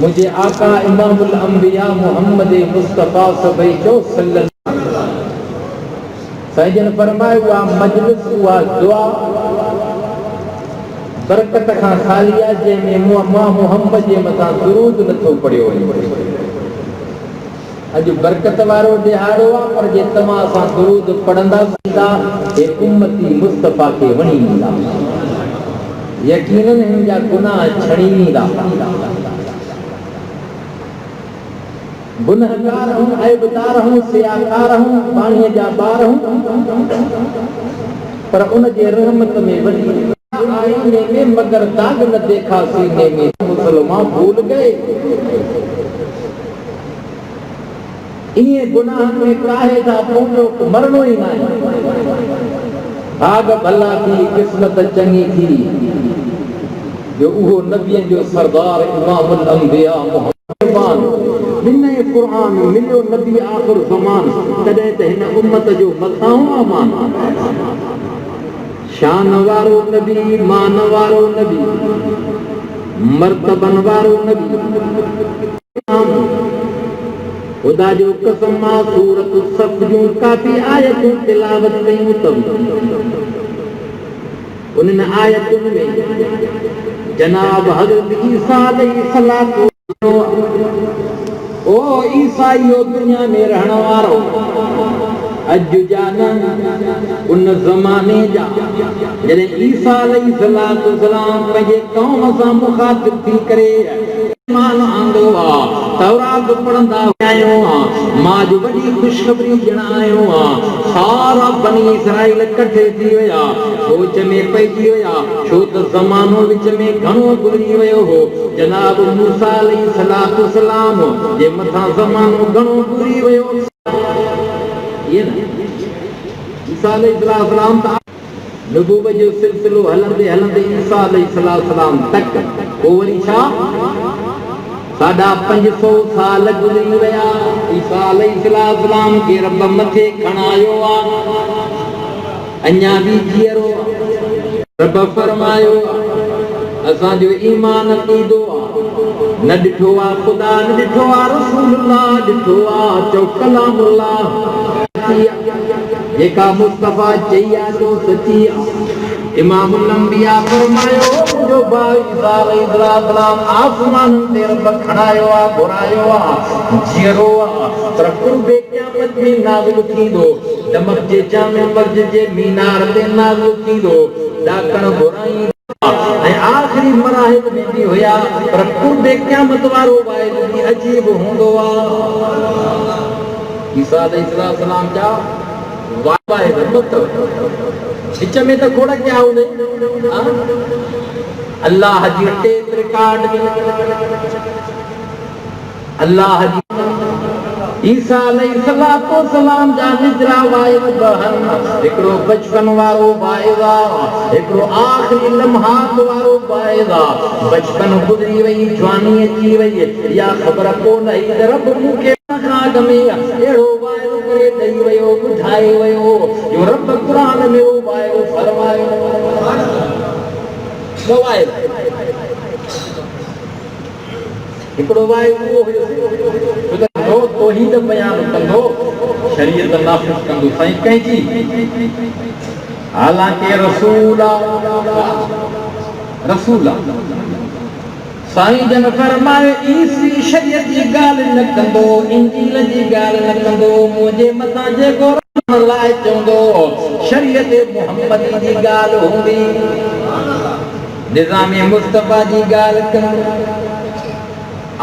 मुझे आका इमामुल अंबिया मोहम्मद मुस्तफा सल्लल्लाहु सजन फरमाए हुआ मजलिस हुआ दुआ बरकत खां खालिया जंहिंमें मोहम्मद जे मथां दुरूद नथो पढ़ियो वञे। अॼु बरकत वारो ॾिहाड़ो आहे, पर जे तव्हां असां दुरूद पढ़ंदासीं था हे उम्मती मुस्तफा खे वणी ईंदा, यकीनन हिन जा गुनाह छणी ईंदा। गुनहगार हूं, ऐबदार हूं, सियाकार हूं, पाणीअ जा ॿार हूं, पर उन जे रहमत में वॾी आईने में मगर दाग न देखा सीने में। मुसलमान भूल गए इहे गुनाह में काहे था पंहिंजो मरणो ई न भाग भला थी, किस्मत चङी थी जो उहो नबियनि जो सरदार इमामुल अंबिया मोहम्मद हिन क़ुरान मिलियो नबी आख़िर ज़मान, तॾहिं त हिन उम्मत जो मथां अमान। शान वारो नबी, मान वारो नबी, मर्तबन वारो नबी। खुदा जो कसम आहे सूरत सफ़ जूं काफ़ी आयतूं तिलावत कयूं अथऊं। उन्हनि आयतुनि में जनाब हज़रत ईसा अलैहिस्सलाम ओ ईसाईयो दुनिया में रहण वारो अॼु जान उन ज़माने जा जॾहिं ईसा अलैहिस्सलाम पंहिंजे क़ौम सां मुखातिब थी करे ईमान आंदो आहे, तौरात पढ़ंदा आहियो आहे, मां जो वॾी ख़ुशख़बरी ॼणायो आहे। सारा बनी इसराइल इकट्ठे थी विया, सोच में पइजी विया, छो त ज़मानो विच में घणो गुज़री वियो हो। जनाब मूसा अलैहिस्सलाम जे मथां ज़मानो घणो गुज़री वियो। ये न ईसा अलैहिस्सलाम त नबूवत जो सिलसिलो हलंदे हलंदे ईसा अलैहिस्सलाम तक पोइ वरी छा 550 साल गुज़री विया। ईसा अलैहिस्सलाम खे रब मथे खणायो आहे, अञा बि जीअरो रब फरमायो असांजो ईमान ईंदो आहे। न ॾिठो आहे ख़ुदा, न ॾिठो आहे रसूलुल्लाह, ॾिठो आहे चओ कलामुल्लाह। जेका मुस्तफा चई आहे सो सची आहे। इमामुल अंबिया फरमायो जो भाई ईसा अलैहिस्सलाम आसमान ते रब खणायो आहे, घुरायो आहे, जीअरो आहे, पर क़ुर्बे क़यामत में नाज़िल थींदो। दमक जे जामे मस्जिद जे मीनार ते नाज़िल थींदो। ॾाकण घुराई ऐं आख़िरी मराहिल में बि हुया, पर क़ुर्बे क़यामत वारो वाइद बि अजीब हूंदो आहे। ईसा अलैहिस्सलाम जा वाइद विच में त खोड़ क्या हूंदे अल्लाह जी टेप रिकॉर्ड में अल्लाह जी ईसा अलैहिस्सलाम जा निजरा वाइद बहन, हिकिड़ो बचपन वारो वाइद आहे, हिकिड़ो आख़िरी लम्हात वारो वाइद आहे। बचपन गुज़री वई, जवानी अची वई, या ख़बर कोन ई त रब मूंखे अॻ में अहिड़ो वाइदो करे ॾेई वियो, ॿुधाए वियो जो रब क़ुरान में उहो वाइदो फरमायो। हिकिड़ो वाइदो उहो हुयो तौहीद बयान कंदो, शरीयत नाफ़िज़ कंदो साईं कंहिंजी। हालांकि रसूल साईं जन फरमायो ईसी शरीयत जी ॻाल्हि न कंदो, इंजील जी ॻाल्हि न कंदो, मुंहिंजे मथां जेको रहण लाइ चवंदो शरीयत मुहम्मद जी ॻाल्हि हूंदी, निज़ाम मुस्तफा जी ॻाल्हि कंदो।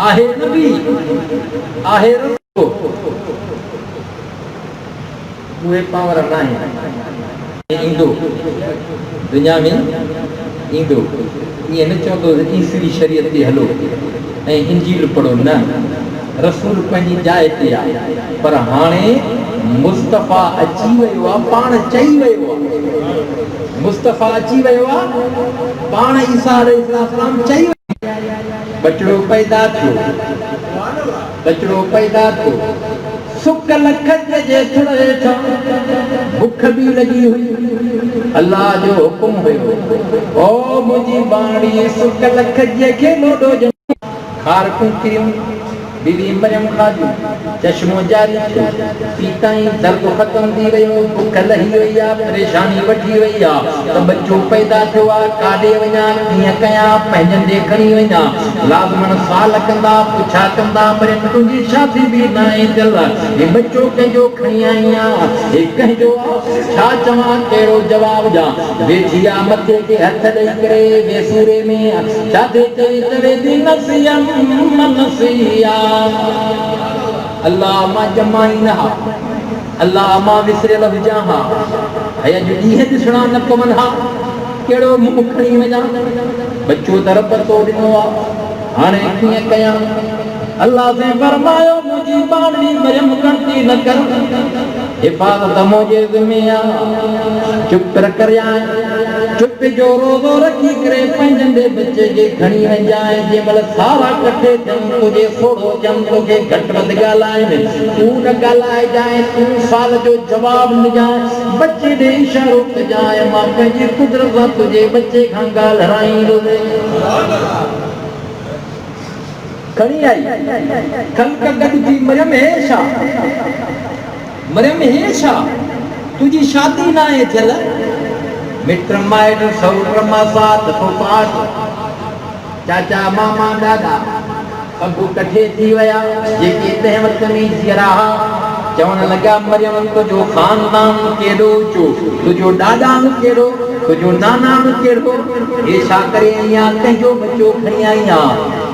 आहे नबी, आहे रसूल, उहे पावर न आहे। ईंदो दुनिया में ईंदो, ईअं न चवंदो ईसरी शरीयत ते हलो ऐं इंजील पढ़ो, न रसूल पंहिंजी जाइ ते आहे। पर हाणे मुस्तफा अची वियो आहे, पाण चई वियो आहे, मुस्तफा अची वियो आहे, पाण ईसा अलैहिस्सलाम चई वियो। बचड़ो पैदा थियो, बचड़ो पैदा थियो, सुकल खज जे थुड़ हेठां बुख भी लगी हुई। अल्लाह जो हुकुम हुयो, ओ मुंहिंजी बाणी सुकल खज खे लोॾो खार कुंकिरियों बीबी मरियम खाजू चश्मो जारी सीताई दर्द खत्म थी वियो भुख लही वई आ परेशानी वठी वई आ त बच्चो पैदा थियो आ काडे वञा कीअं कयां पंहिंजन ॾे खणी वञा लाज़मन सवाल कंदा पुछा कंदा मरियम तुंहिंजी शादी बि न आहे थियल हे बच्चो कंहिंजो खणी आई आ हे कंहिंजो छा चवां कहिड़ो जवाब ॾियां वेठी आ मथे ते हथ ॾेई करे वेसूरे में छा थी चवे थी नसिया नसिया अल्लाह मां जमाई न हा अल्लाह मां विसरियल हुजां हा अॼु ॾींहं ॾिसणा न पवनि हा कहिड़ो मुंहुं खणी वञा बच्चो त रब तो ॾिनो आहे हाणे कीअं कयां अल्लाह से फरमायो मुंहिंजी बाणी मरियम गणती न कर हिफ़ाज़त मुंहिंजे ज़िम्मे आहे चुप रखिजांइ चुप जो रोज़ो रखी करे पंहिंजे बच्चे खे खणी वञाए जंहिंमहिल सारा कठे थियनि तुंहिंजे थोरो चवनि तोखे घटि वधि ॻाल्हाइनि तूं न ॻाल्हाइजांइ तूं सुवाल जो जवाबु ॾिजांइ बच्चे ॾे इशारो कजांइ मां पंहिंजी कुदरत सां तुंहिंजे बच्चे खां ॻाल्हाईंदुसि खणी आई खलक गॾिजी मरियम हे छा मरियम हे छा तुंहिंजी शादी न आहे थियल मिट माइट सौट मासात फुफाट चाचा मामा ॾाॾा सभु कठे थी विया जेके तंहिं वक़्त में जीअरा चवण लॻा मरियम तुंहिंजो ख़ानदान केॾो ऊचो तुंहिंजो ॾाॾाणो केॾो तुंहिंजो नानाणो केॾो हे छा करे आई आहे कंहिंजो बच्चो खणी आई आहे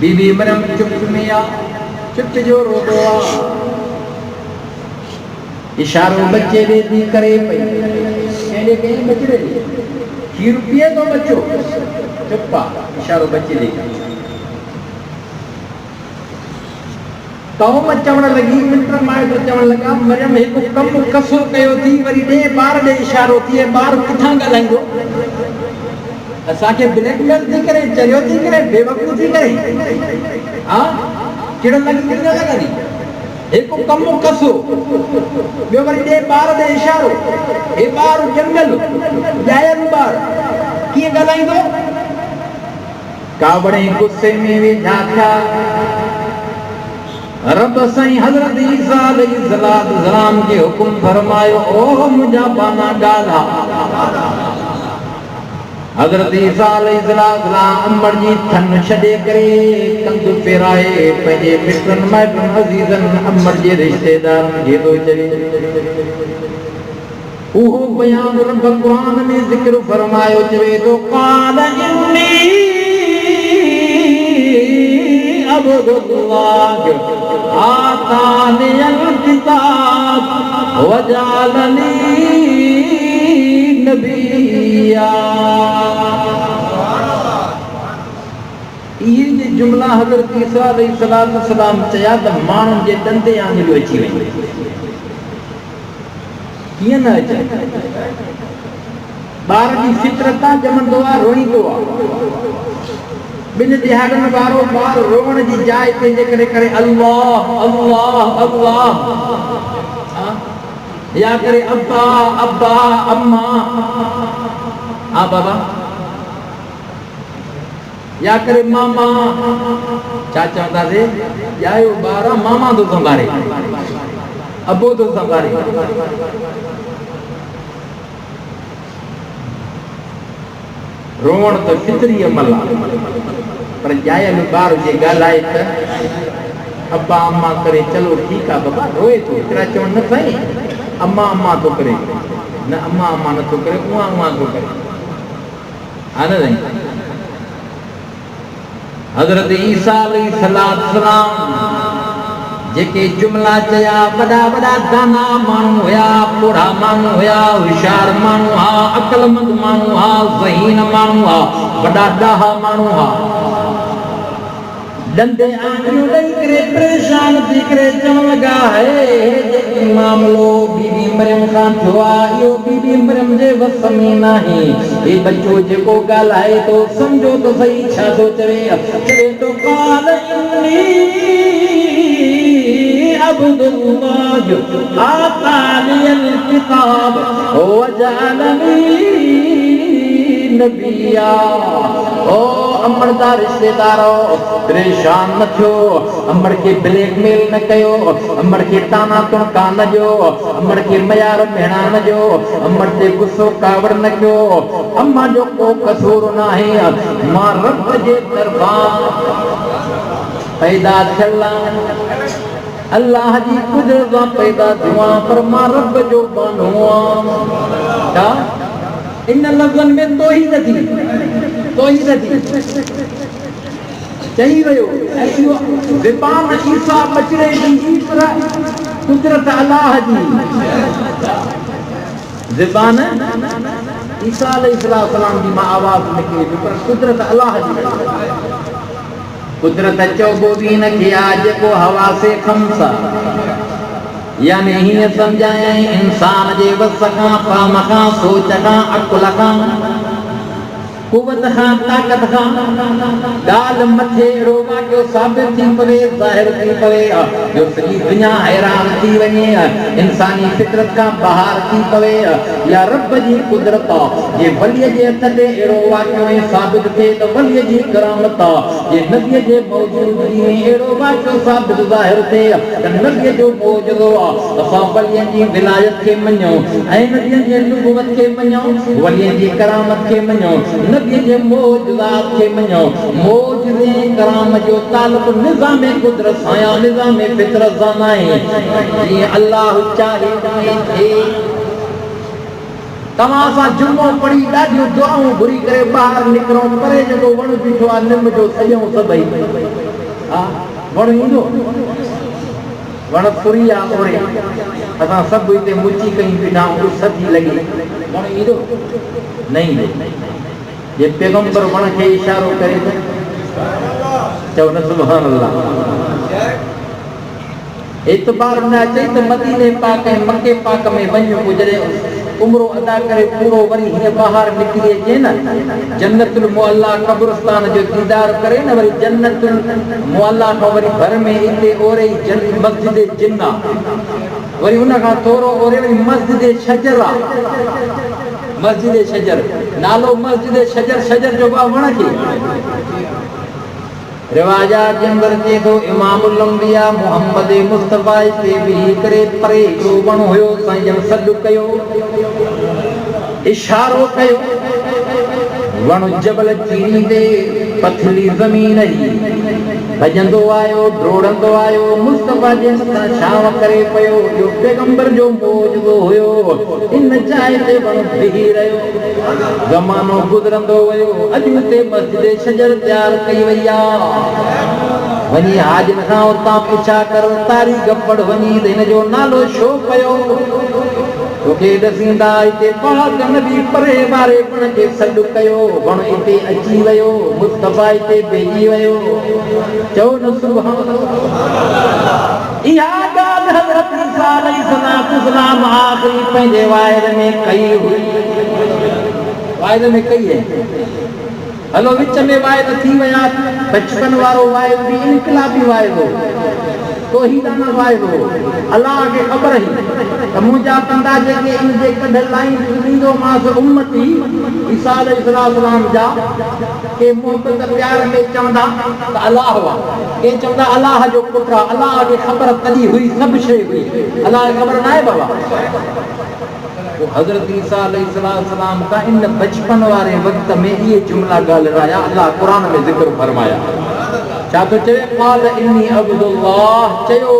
बीबी मरियम चुप में आ चुप जो रोदो आ इशारो बच्चे दे दी करे पई कहने कहीं बचड़े खीर पिए तो बच्चो चुप्पा इशारो बच्चे दे कौम चवण लगी मित्र माए तो चवण लगा मरियम एक कम कसो कयो थी वरी दे बार दे इशारो थी बार किथां ॻाल्हाईंदो असांखे ब्लैकमेल थी करे चरियो थी करे बेवकूफ़ थी करे हाँ कहिड़ो लॻी किथे लॻंदी हिकु कमु कसो ॿियो वरी ॾे ॿार ॾे इशारो हे ॿार ॼमियल ॼायल ॿार कीअं ॻाल्हाईंदो कावड़े गुस्से में वेझा थिया रब साईं हज़रत ईसा अलैहिस्सलाम खे हुकुम फरमायो ओ मुंहिंजा बाना ॻाल्हा हज़रत ईसा अलैहिस्सलाम अमर जी थन छॾे करे कंध फेराए पंहिंजे मिटनि माइटनि अज़ीज़नि अमर जे रिश्तेदारनि खे थो चवे उहो बयान रब क़ुरान में ज़िक्र फरमायो चवे थो क़ाल इन्नी अब्दुल्लाह आतानियल किताब वजालनी नबिया ये जुमला हज़रत ईसा अलैहिस्सलाम चया त माण्हुनि जे ॾंदे आंगुरियूं अची वयूं कीअं न अचे ॿार जी फितरत आहे ॼमंदो आहे रोईंदो आहे ॿिनि ॾिहाड़नि वारो ॿार रोअण जी जाइ पंहिंजे करे अल्लाह अल्लाह अल्लाह या करे अब्बा अब्बा अम्मा हाँ बाबा या करे मामा चाचा दादे यायो बारा मामा तो संभारे अबो तो संभारे रोवण तो फितरी अमल पर जायल बार जे गालाए त अब्बा अम्मा करे चलो ठीक है बाबा रोए तो तेरा चवण न सही अम्मा अम्मा तो करे न अम्मा अम्मा न तो करे उआ उआ तो करे आने नहीं हज़रत ईसा अलैहिस्सलाम जेके जुमला चया वॾा वॾा दाना माण्हू हुया बूढ़ा माण्हू हुया होशियार माण्हू हा अक़लमंद माण्हू हा ज़हीन माण्हू हा वॾा ॾाहा माण्हू हा ॾंदे आंगुरियूं ॾेई करे परेशान थी करे चवण लॻा है मामलो बीबी मरियम खां थियो आहे इहो बीबी मरियम जे वस में नाहे हे बच्चो जेको ॻाल्हाए थो सम्झो त सही छा थो चवे थो क़ाल इन्नी अब्दुल्लाह आतानियल किताब वजअलनी नबिया ओ अमर दा रिश्तेदारो परेशान न थियो, अमर के ब्लैकमेल न कयो, अमर के ताना तुणका न जो, अमर के मयार भेणा न जो, अमर ते गुस्सो कावड़ न कयो। अम्मा जो को कसूर न है, मां रब जे तरफा पैदा थियला, अल्लाह जी कुदरत सां पैदा थिया, पर मां रब जो बानो आ। इन लफ़्ज़नि में तौहीद थी, तौहीद थी चई वियो। ज़बान ईसा बचड़े जी पर कुदरत अल्लाह जी, ज़बान ईसा अलैहिस्सलाम जी मां आवाज़ निकिरे थी, पर कुदरत अल्लाह जी। कुदरत चौबोदीन के आज को हवा से खमसा, यानी हीअं सम्झायई इंसान जे वस खां, फाम खां, सोच खां, अकुल खां, कुवत खां, ताक़त खां ॻाल्हि मथे अहिड़ो वाक़ियो साबित थी पवे, ज़ाहिर थी पवे जो सॼी दुनिया हैरान थी वञे, इंसानी फितरत खां ॿाहिरि थी पवे। या रब जी कुदरत जे वलीअ जे हथ ते अहिड़ो वाक़ियो साबित थिए त वलीअ जी करामत जे नबीअ जे मौजूदगी में अहिड़ो वाक़ियो साबित ज़ाहिर थिए त नबीअ जो मौजूदो आहे। असां वलीअ जी विलायत खे मञूं ऐं नबीअ जे नुबुवत खे मञूं, वलीअ जी करामत खे मञूं, नबी जे मौजूदात के मञो। मौजूदे कराम जो ताल्लुक निज़ाम कुदरत सां या निज़ाम फितरत सां नाहे, जीअं अल्लाह चाहे थे। तव्हां सां जुमो पढ़ी ॾाढियूं दुआऊं घुरी करे ॿाहिरि निकिरो, परे जेको वण बीठो आहे निम जो सॼो सभई, हा वण ईंदो, वण फुरी आहे ओरे, असां सभु हिते मुची कई बीठा आहियूं, सदी लॻी, वण ईंदो न ईंदो। ये पैगंबर वण खे इशारो करे थो, चओ न सुभान अल्लाह। एतबार न अचे त मदीने पाक ऐं मके पाक में वञो, जॾहिं उम्रो अदा करे पूरो वरी हीअं ॿाहिरि निकिरी अचे न, जन्नतुल मुअल्ला कब्रिस्तान जो दीदार करे न, वरी जन्नतुल मुअल्ला खां वरी घर में हिते ओरे ई मस्जिद जिन्ना, वरी उन खां थोरो ओरे वरी मस्जिद शजर आहे। मस्जिद शजर नालो मस्जिद शजर, शजर जो वण खे रिवाजात जे अंदर चे थो इमामुल अंबिया मुहम्मद मुस्तफा ते बिही करे परे जो वण हुयो, साईं सॾु कयो, इशारो कयो, वण जबल चीरी ते पथली ज़मीन ही भजंदो आयो, ड्रोड़ंदो आयो, मुस्तफा जे मथां छांव करे पियो, जो पैगंबर जो मौजूदो हुयो। इन जाइ ते वण बिही रहियो, ज़मानो गुज़रंदो वियो, अॼु हुते मस्जिद शजर तयारु कई वई आहे। वञी हाजिर खां उतां पुछा कर, तारीख़ पढ़ वञी त हिन जो नालो छो पियो, तोखे ॾसींदा हिते पाक नबी परे वारे वण खे सॾु कयो, वण हिते अची वियो, मुस्तफा हिते भेजी वियो, चओ न सुभान अल्लाह। इहा ॻाल्हि हज़रत ईसा अलैहिस्सलाम आख़िरी पंहिंजे वाइदे में कई हुई, वाइदे में कई है। हलो विच में वाइदा थी विया, बचपन वारो वाइदो बि इनकलाबी वाइदो, तौहीदाना वाइदो, अल्लाह खे ख़बर हुई त मुंहिंजा कंदा जेके इन जे कढ लाइन ॾींदो मां उम्मती ईसा अलैहिस्सलाम जा, के मोहबत प्यार में चवंदा त अल्लाह हुआ, के चवंदा अल्लाह जो पुटु आहे। अल्लाह खे ख़बर तॾहिं हुई, सभु शइ हुई, अल्लाह खे ख़बर न आहे बाबा। हज़रत ईसा अलैहिस्सलाम का इन बचपन वारे वक्त में ये जुमला ॻाल्हाया, अल्लाह कुरान में ज़िक्र फरमाया। छा तो चवे, क़ाल इन्नी अब्दुल्लाह, चयो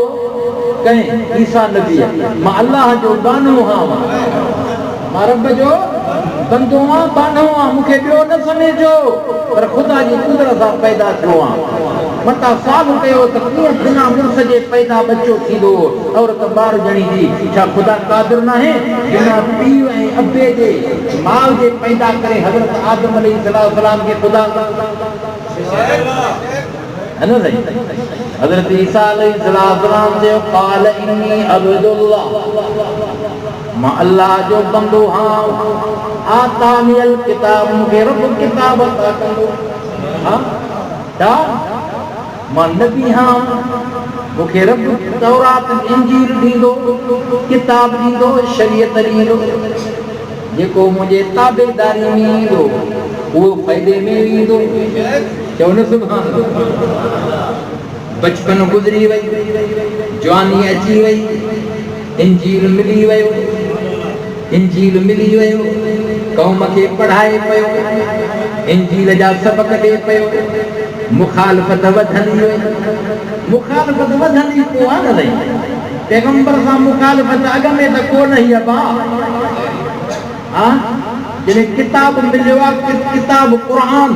कहीं ईसा नबी मां अल्लाह जो बानो हां, मां रब जो बंदो हां, बानो हां, मूंखे ॿियो न समझो, पर ख़ुदा जी कुदरत सां पैदा थियो आहियां। मता साल कयो त कीअं बिना मुर्स जे पैदा बच्चो थींदो, औरत ॿार ॼणी जी, छा ख़ुदा क़ादिर न आहे बिना पीउ ऐं अबे जे माउ जे पैदा करे हज़रत आदम अलैहिस्सलाम खे ख़ुदा है ना सही। हज़रत ईसा अलैहिस्सलाम जो क़ाल इन्नी अब्दुल्लाह, मां अल्लाह जो बंदो हां, आतानियल किताब, मूंखे रब किताब अता कंदो, हां छा मां नबी हां, मूंखे रब तौरात इंजील ॾींदो, किताब ॾींदो, शरीयत ॾींदो, जेको मुंहिंजे ताबेदारी में ईंदो वो फायदे में ईंदो चओ न सुभान अल्लाह। बचपन गुज़री वई, जवानी अची वई, इंजील मिली वियो, इंजील मिली वियो, क़ौम खे पढ़ाए पियो, इंजील जा सबक ॾे पियो, मुखालफ़त वधंदी वई, मुखालफ़त वधंदी पोइ आहे न रही पैगंबर सां मुखालफ़त अॻ में त कोन हुई हा जॾहिं किताब मिलियो आहे किताब क़ुरान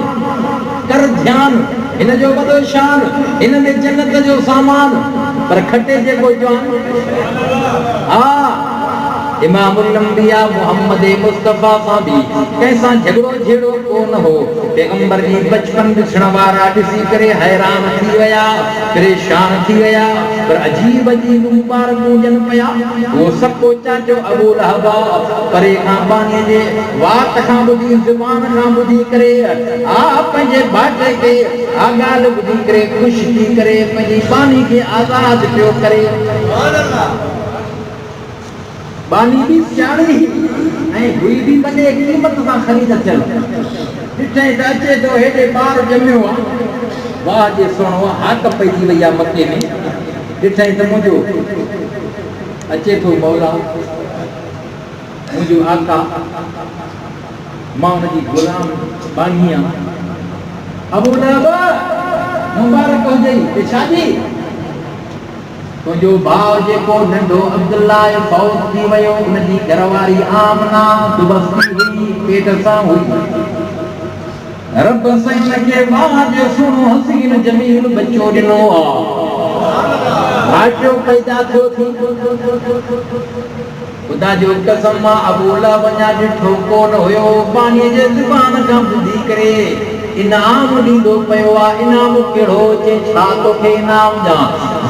कर ध्यान हिन जो वॾो शान हिन में जन्नत जो सामान पर खटे जेको जवान हा इमामुल अंबिया मोहम्मद मुस्तफा सां भी कैसा झगड़ो झेड़ो कोन हो। पैगंबर जी बचपन ॾिसण वारा ॾिसी करे हैरान थी विया, परेशान थी विया, पर अजीब अजीब मुबारकूं ॾियनि पिया। वो सभु चाचो अबू लहब परे खां बानीअ जे वात खां ॿुधी ज़ुबान खां ॿुधी करे पंहिंजे भाटे खे ॻाल्हि ॿुधी करे ख़ुशि थी करे पंहिंजी बानी खे आज़ाद पियो करे। बानी भी सियाणी ऐं हुई भी वॾे क़ीमत सां ख़रीद थियल ॾिठई त अचे थो हेॾे ॿार ॼमियो आहे वाह जे सुहिणो हाक पइजी वई आहे मके में ॾिठई त मुंहिंजो अचे थो मौला मुंहिंजो आका मां हुनजी ग़ुलाम बानी आहियां। अबू लहब मुबारक हुजई छाजी तुंहिंजो भाउ जेको नंढो अब्दुल्ला फौत थी वियो उनजी घरवारी आमना दुबस्ती हुई पेट सां हुई रब साईं खे मां जो सुहिणो हसीन जमील बच्चो ॾिनो भाटियो पैदा थियो थी ख़ुदा जो कसम मां अबू लहब अञा ॾिठो कोन हुयो बानीअ जे ज़ुबान खां ॿुधी करे इनाम ॾींदो पियो आहे। इनाम कहिड़ो चए छा तोखे इनाम ॾियां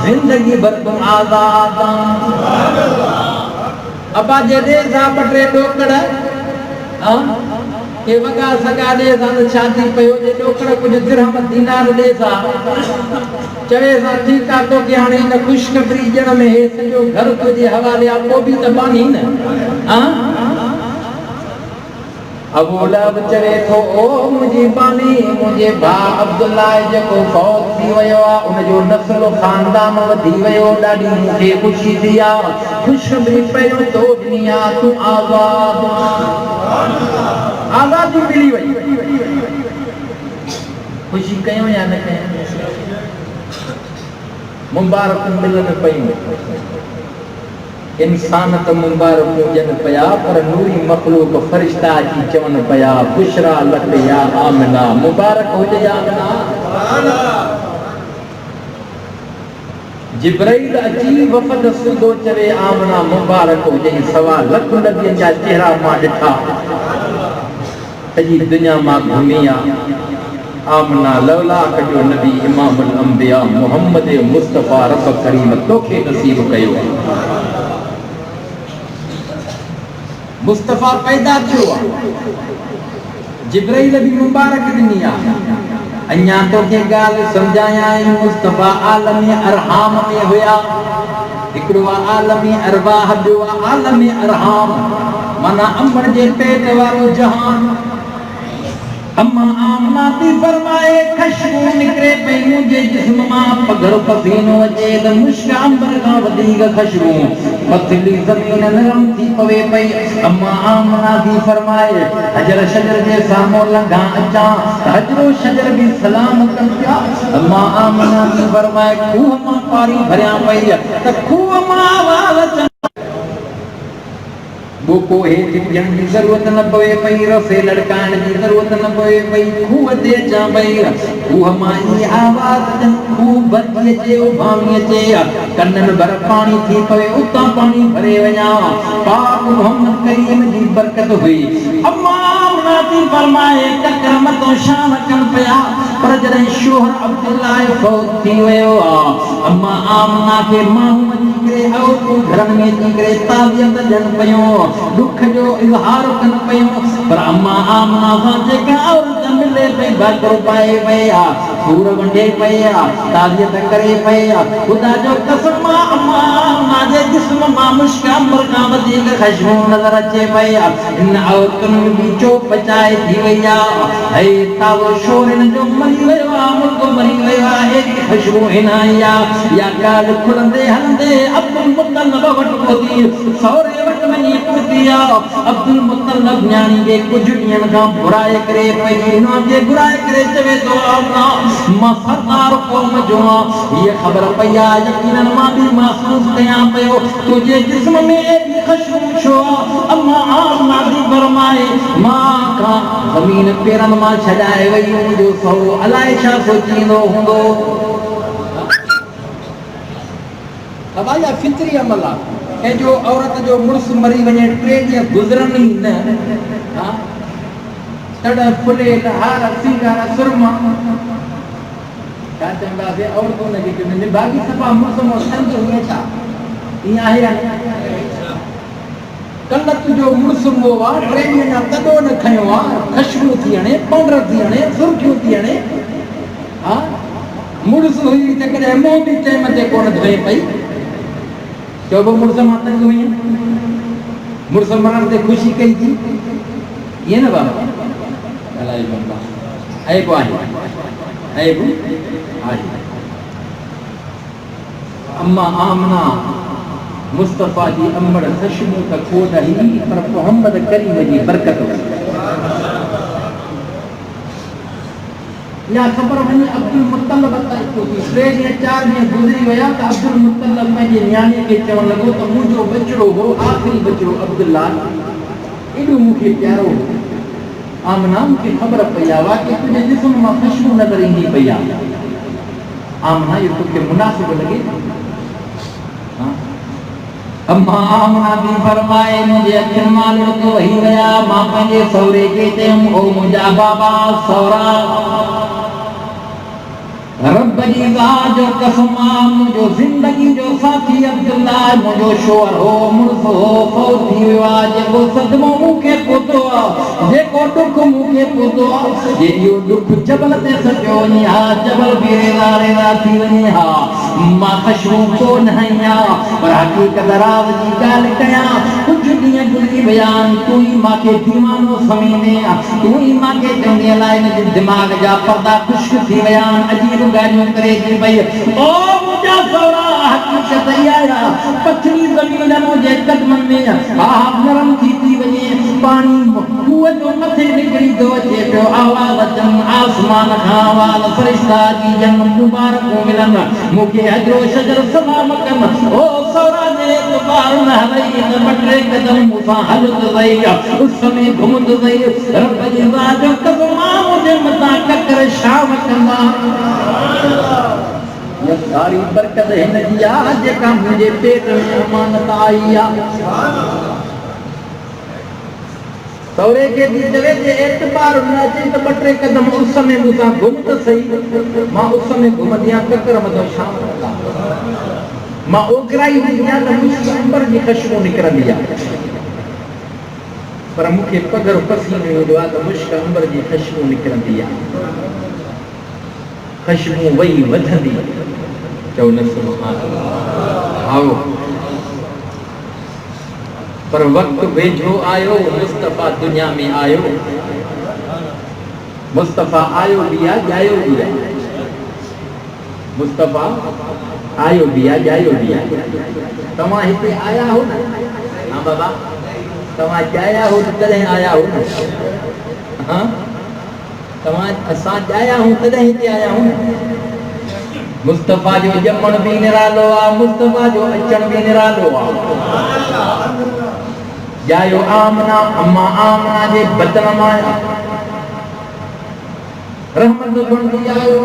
ज़िंदगी भर तूं आज़ाद अबा जे ॾे सां ॿ टे ॾोकड़ के वॻा सॻा ॾे सां त छाती पियो जे ॾोकड़ कुझु दिरहम दीनार ॾे सां चवे सां ठीकु आहे तोखे हाणे हिन ख़ुशख़बरी ॾियण में हे सॼो घर तुंहिंजे हवाले आहे पोइ बि त बानी न अबू लहब चवे थो ओ मुंहिंजी बानी मुंहिंजे भाउ अब्दुल्ला जेको फौत थी वियो आहे उनजो नस्ल ख़ानदान वधी वियो ॾाढी मूंखे ख़ुशी थी आहे ख़ुशख़बरी पहिरियों तो ॾिनी आहे तूं आज़ाद आज़ादी मिली वई ख़ुशी कयूं या न कयूं मुबारक मिलनि पयूं इंसान त मुबारक ॾियनि पिया पर नूरी मख़लूक फ़रिश्ता अची चवनि पिया बुशरा लक या आमिना मुबारक हुजे आमिना। जिब्राइल अची वफ़द सिधो चवे आमिना मुबारक हुजे सवा लख नबियनि जा चेहरा मां ॾिठा सॼी दुनिया मां घुमी आहे आमिना लौलाक जो नबी इमामुल अंबिया मोहम्मद मुस्तफा रब करीम तोखे नसीब कयो मुस्तफा पैदा थियो जिब्राइल भी मुबारक ॾिनी आहे अञा तोखे ॻाल्हि सम्झायां मुस्तफा आलम अरहाम में हुया हिकिड़ो आलम अरवाह ॿियो आलम अरहाम माना अम्बड़ जे पेट वारो जहान। अम्मा आमना थी फरमाए खुशबू निकरे पई मुंहिंजे जिस्म मां पघर पसीनो अचे त मुश्क अंबर खां वधीक खुशबू पथली ज़मीन नरम थी पवे पई। अम्मा आमना थी फरमाए हजर शजर जे साम्हूं लंघा अचां त हजरो शजर बि सलाम कनि पिया। अम्मा आमना थी फरमाए खूह मां पाणी भरियां पई त खूह मां आवाज़ अचनि बोको हेठि ॾियण जी ज़रूरत न पवे पई रसे लड़काइण जी ज़रूरत न पवे पई खूह ते अचां पई खूह मां ई आवाज़ खूह भरिजी अचे उभामी अचे कननि भर पाणी थी पवे उतां पाणी भरे वञा पाक मोहम्मद करीम जी बरकत हुई। अम्मा आमना थी फरमाए तकर मथां शान कनि पिया पर जॾहिं शोहर अब्दुल्ला फौत थी वियो अम्मा आमना खे माण्हू अची करे औरतूं घरनि में अची करे ताज़ियत ॾियनि पियूं दुख जो इज़हार कनि पियूं पर अम्मा आमना सां जेका औरत मिले पई भाकुर पाए वई सूर वंडे पया ताजियत करे पया खुदा जो कसम अम्मा माजे जिस्म मामुश्का मरका वधीक ख़ुशबू नज़र अचे पया इन औरतुन बीचो पचाए थी वया ऐ तावो शोरन जो मरी वया मुल्क मरी वया एक ख़ुशबू हिनाया या काल खुलंदे हलंदे अब्दुल मुत्तलिब वट पहुती सौरे वट वञी पहुतिया अब्दुल मुत्तलिब न्याणी के कुछ ॾींहंनि खां घुराए करे पई हुनखे घुराए करे चवे थो मां सरदार क़ौम जो आहियां हीअ ख़बर पई आहे यकीनन मां बि महसूस कयां पियो तुंहिंजे जिस्म में एॾी ख़ुशबू छो आहे अम्मा आमना थी फरमाए मां खां ज़मीन पेरनि मां छॾाए वई मुंहिंजो सहुरो अलाए छा सोचींदो हूंदो फितरी अमल आहे कंहिंजो औरत जो मुड़ुसु मरी वञे 3 ॾींहं गुज़रनि ई न तॾहिं फुले हार सिंगार सुरमा छा चवंदासीं औरतूं हुनखे चवंदी भागी सफ़ा मुड़ुसु मां संग हुए छा ईअं आहे या कल्ह तुंहिंजो मुड़ुसु मो आहे 3 ॾींहं अञा तॾो न खयो आहे ख़ुशबू थी हणे पाउडर थी हणे सुर्खियूं थी हणे हा मुड़ुसु हुई त कॾहिं मुंहुं बि टाइम ते कोन धोए पई चोबो मुड़ुसु मां तंग हुई मुड़ुसु मरण ते ख़ुशी कई थी ईअं न बाबा अलाए बाबा ऐबु आहे ऐबु आहे अम्मा आमना मुस्तफ़ा जी अमड़ ख़ुशबू त खोड़ ही पर मोहम्मद करीम जी बरकत या ख़बर वञे अब्दुल मुत्तलिब ताईं पहुती 3 ॾींहं 4 ॾींहं गुज़री विया त अब्दुल मुत्तलिब पंहिंजे न्याणीअ खे चवणु लॻो त मुंहिंजो बचिड़ो हो आख़िरी बचिड़ो अब्दुल्ला एॾो मूंखे प्यारो हो आमना मूंखे ख़बर पई आहे वाक़ई तुंहिंजे जिस्म मां ख़ुशबू नज़र ईंदी पई आहे आमना इहो तोखे मुनासिब लॻे अम्मा आमना थी फरमाए मुंहिंजे अखियुनि मां लुढ़क वही विया मां पंहिंजे सहुरे खे चयुमि ओ मुंहिंजा बाबा सहुरा रब जी ज़ात जो कसम मुंहिंजो ज़िंदगी जो साथी अब्दुल्ला मुंहिंजो शोहर हो मुड़ुसु हो फौत थी वियो आहे जेको सदमो मूंखे पहुतो आहे जेको ॾुख मूंखे पहुतो आहे जे इहो ॾुख जबल ते सटियो वञे हा जबल बि रेला रेला थी वञे हा मां ख़ुशबू कोन आहियां पर हक़ीक़त राज़ जी ॻाल्हि कयां कुझु ॾींहं गुज़री विया आहिनि तूं ई मूंखे दीवानो समींदे तूं ई मूंखे चवंदी अलाए हिन जे दिमाग़ जा पर्दा ख़ुश्क थी विया आहिनि अजीब ॻाल्हियूं करे थी पई ओ मुंहिंजा सहुरा हक़ीक़त इहा आहे पथरी ज़मीन मुंहिंजे क़दमनि में नरम थी वञे पाणी खूह जो मथे निकिरी थो अचे पियो आवाज़ अचनि आसमान खां आवाज़ फ़रिश्ता जी जंग मुबारकूं मिलनि मूंखे अजरो शजर सलाम कनि ओ सहुरा जे एतबार न हलई त 2 क़दम मूंसां हलंदो रही उस में घुमंदो रही रब जी ज़ात जो कसम मुंहिंजे मथां ककर शाम कंदा ये सारी बरकत हिन जी आहे जेका मुंहिंजे पेट में अमानत आई आहे सहुरे खे बि चवे जे एतबार न अचे त 2 क़दम उस में मूंसां घुम त सही मां उस में घुमंदी आहियां ककर मथां शाम कंदा मां ओघराई हूंदी आहियां त मुंहिंजी अंबर जी ख़ुशबू निकिरंदी आहे पर मूंखे पघर पसीने हूंदो आहे त मुश्क अंबर जी ख़ुशबू निकिरंदी आहे ख़ुशबू वई वधंदी चओ न सुभान आओ पर वक्त वेझो आयो मुस्तफ़ा दुनिया में आयो मुस्तफ़ा आयो भी आहे जायो भी आहे मुस्तफ़ा आयो भी आहे जायो भी आहे तव्हां हिते आया हो न हां बाबा तव्हां चाहिया हो त कॾहिं आया हो न हां तव्हां असां चाहिया हूं तॾहिं हिते आया हूं मुस्तफ़ा जो ॼमण बि निरालो आहे मुस्तफ़ा जो अचण बि निरालो आहे जायो आमना अम्मा आमना जे बदन मां रहमत बंदी आयो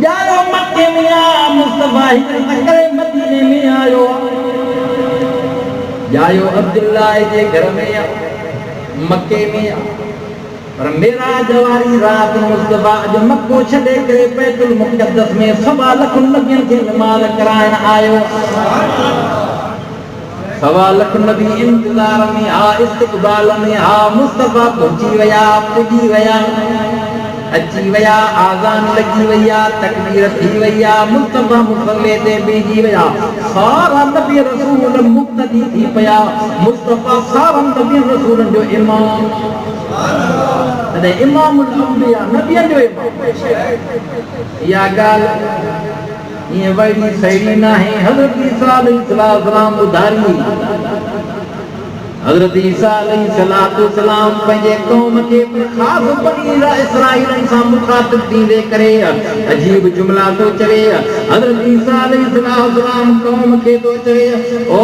जायो मक्के में आ मुस्तफ़ा हिन करे मदीने में आयो जायो अब्दुल्ला जे घर में मक्के में पर मेरा जवारी रात मुस्तफ़ा अॼु मक्को छॾे करे बैतुल मुक़द्दस में 1.25 लाख नबियनि खे नमाज़ कराइण आयो 1.25 लाख नबी इंतज़ार में हा इस्तक़बाल में हा मुस्तफ़ा पुॼी विया अची वया आज़ान लगी वया तकबीर थी वया मुस्तफा मुसल्ले ते बीजी वया सारा नबी रसूल मुक्तदी थी पया मुस्तफा सारा नबी रसूल जो इमाम तदे इमाम अंबिया नबी जो इमाम या गाल ये वही सही ना है हजरत ईसा अलैहिस्सलाम उधारी हजरत ईसा अलैहिस्सलाम पंहिंजे क़ौम खे ख़ास बनी इसराइल सां मुखातिब थींदे करे अजीब जुमला तो चवे हजरत ईसा अलैहिस्सलाम क़ौम खे तो चवे ओ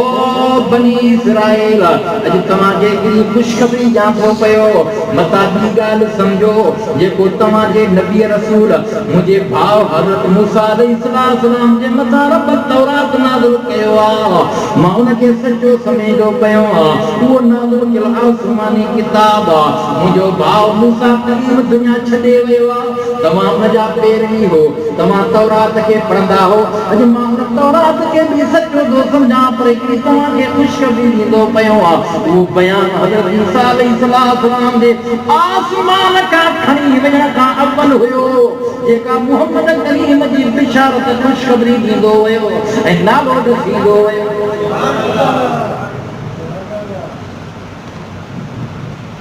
बनी इसराइल अज तव्हां जे हिकिड़ी ख़ुशख़बरी ॼाणो पियो मता ॿी ॻाल्हि सम्झो जेको तव्हां जे नबी रसूल मुंहिंजे भाउ हजरत मूसा अलैहिस्सलाम जे मथां रब तौरात नाज़िल कयो आहे मां उनखे सचो समझो पियो वो नाज़िल कयल आसमानी किताब मुंहिंजो भाउ मूसा कलीम दुनिया छॾे वियो आहे तव्हां उनजा पैरवी हो तव्हां तौरात खे पढ़ंदा हो अॼु मां उन तौरात खे बि सचो थो सम्झां पर हिकिड़ी तव्हांखे ख़ुशख़बरी ॾींदो पियो आहे उहो बयान हज़रत ईसा अलैहिस्सलाम जे आसमान खां खणी वञण खां अव्वल हुयो जेका मुहम्मद कलीम जी बिशारत ख़ुशख़बरी ॾींदो वियो ऐं नालो ॾसींदो वियो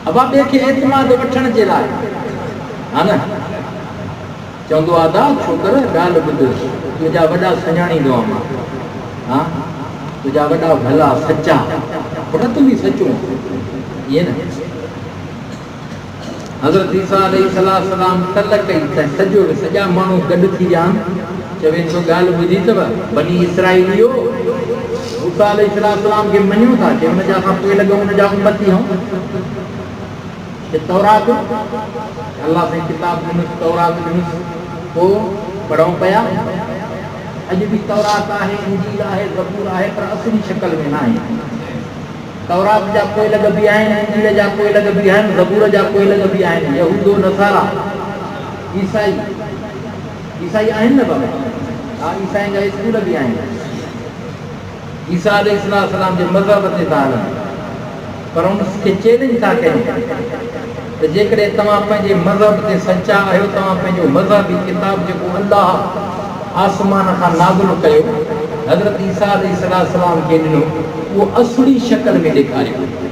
अब आप देखे एतमाद वठण जे लाइ हा न चवंदो आहे दा छोकर ॻाल्हि ॿुध तुंहिंजा वॾा सुञाणींदो आहियां मां हा तुंहिंजा वॾा भला सचा पर तूं बि सचो इएं न हज़रत ईसा अलैहिस्सलाम तल कई त सॼा माण्हू गॾु थी विया चवे थो ॻाल्हि ॿुधी अथव बनी इसराइलियो मूसा अलैहिस्सलाम खे मञियो था कि हुनजा खां पोइ लॻो हुनजा उम्मती हूं तौरात अल्लाह से किताब ॾिनुसि तौरात ॾिनुसि पोइ पढ़ूं पिया अॼु बि तौरात आहे इंजील आहे ज़बूर आहे पर असली शक्ल में न आहे तौरात जा कोई लॻ बि आहिनि इंजील जा कोई लॻ बि आहिनि ज़बूर जा कोई लॻ बि आहिनि यहूदो नसारा ईसाई आहिनि न बाबा हा ईसाइनि जा स्कूल बि आहिनि ईसा अलैहिस्सलाम जे मज़हब ते था हलनि पर उनखे चैलेंज था कयूं त जेकॾहिं तव्हां पंहिंजे मज़हब ते सचा आहियो तव्हां पंहिंजो मज़हबी किताब जेको अल्लाह आसमान खां नाज़िल कयो हज़रत ईसा अलैहिस्सलाम खे ॾिनो उहो असली शक्ल में ॾेखारियो